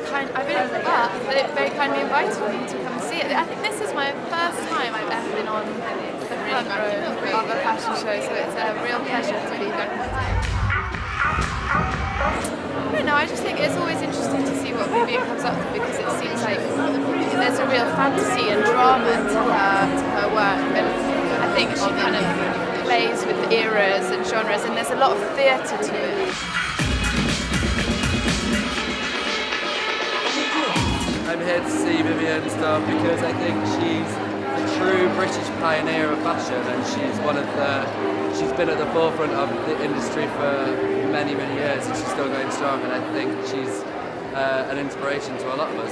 they very kindly invited me to come and see it. I think this is my first time I've ever been on the front row of a fashion show, so it's a real pleasure to be here. I don't know, I just think it's always interesting to see what Vivienne comes up with, because it seems like there's a real fantasy and drama to her work, and I think she kind of plays with eras and genres, and there's a lot of theatre to it. I'm here to see Vivienne stuff because I think she's a true British pioneer of fashion, and she's been at the forefront of the industry for many years, and she's still going strong, and I think she's an inspiration to a lot of us.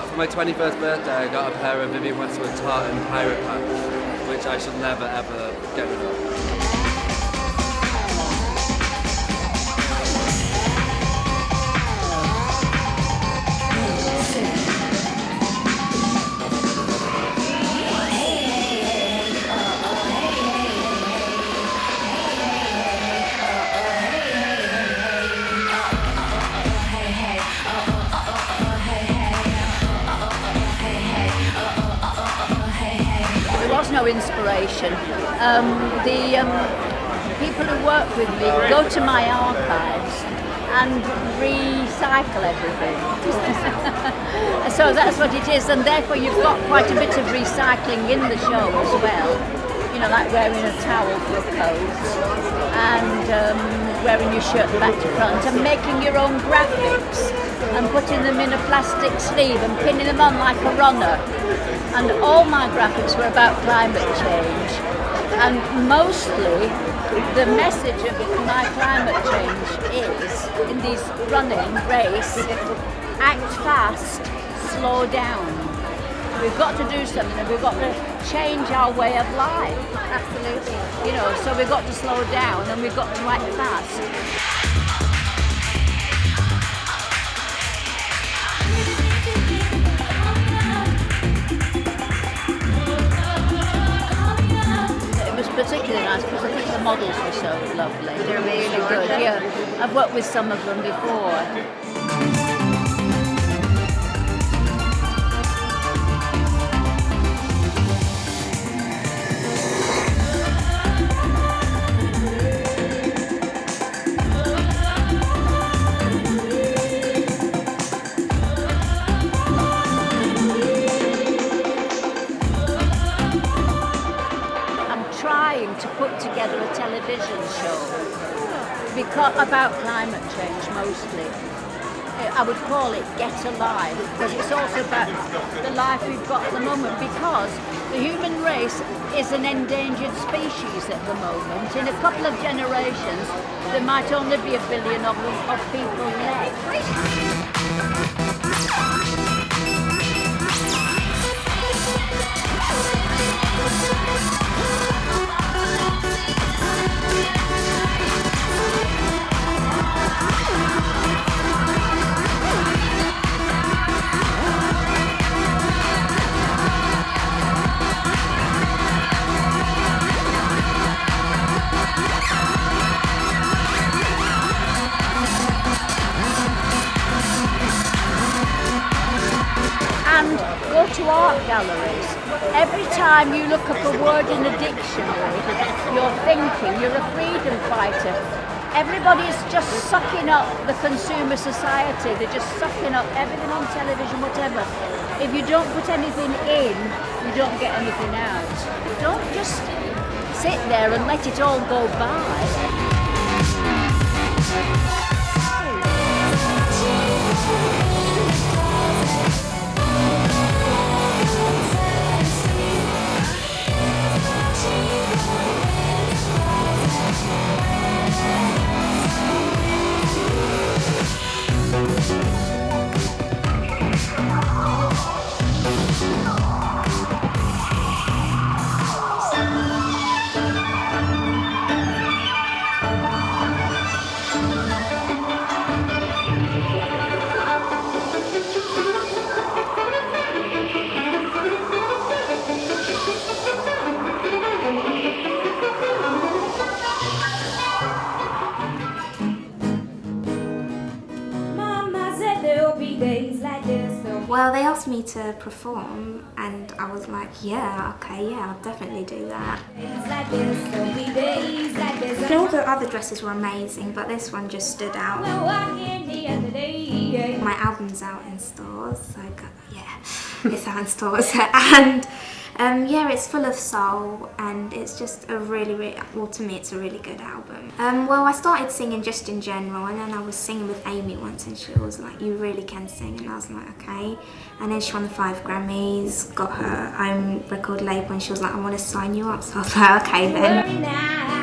For my 21st birthday, I got a pair of Vivienne Westwood tartan pirate pants, which I shall never ever get rid of. No inspiration. The people who work with me go to my archives and recycle everything. So that's what it is, and therefore you've got quite a bit of recycling in the show as well. You know, like wearing a towel for a coat, and wearing your shirt back to front, and making your own graphics, and putting them in a plastic sleeve and pinning them on like a runner. And all my graphics were about climate change, and mostly the message of my climate change is, in these running race, act fast, slow down. We've got to do something, and we've got to change our way of life. Absolutely. You know, so we've got to slow down, and we've got to act fast. Particularly nice because I think the models were so lovely. They're really good. Yeah, I've worked with some of them before. To put together a television show about climate change mostly. I would call it Get Alive, because it's also about the life we've got at the moment, because the human race is an endangered species at the moment. In a couple of generations there might only be 1 billion of people left. And go to art galleries. Every time you look up a word in a dictionary, you're thinking, you're a freedom fighter. Everybody's just sucking up the consumer society. They're just sucking up everything on television, whatever. If you don't put anything in, you don't get anything out. Don't just sit there and let it all go by. Well, they asked me to perform and I was like, yeah, okay, yeah, I'll definitely do that. All the other dresses were amazing, but this one just stood out. My album's out in stores, so yeah, it's out in stores. And yeah, it's full of soul and it's just a really, well, to me it's a really good album. Well, I started singing just in general, and then I was singing with Amy once and she was like, you really can sing, and I was like, okay. And then she won the 5 Grammys, got her own record label, and she was like, I want to sign you up, so I was like, okay then.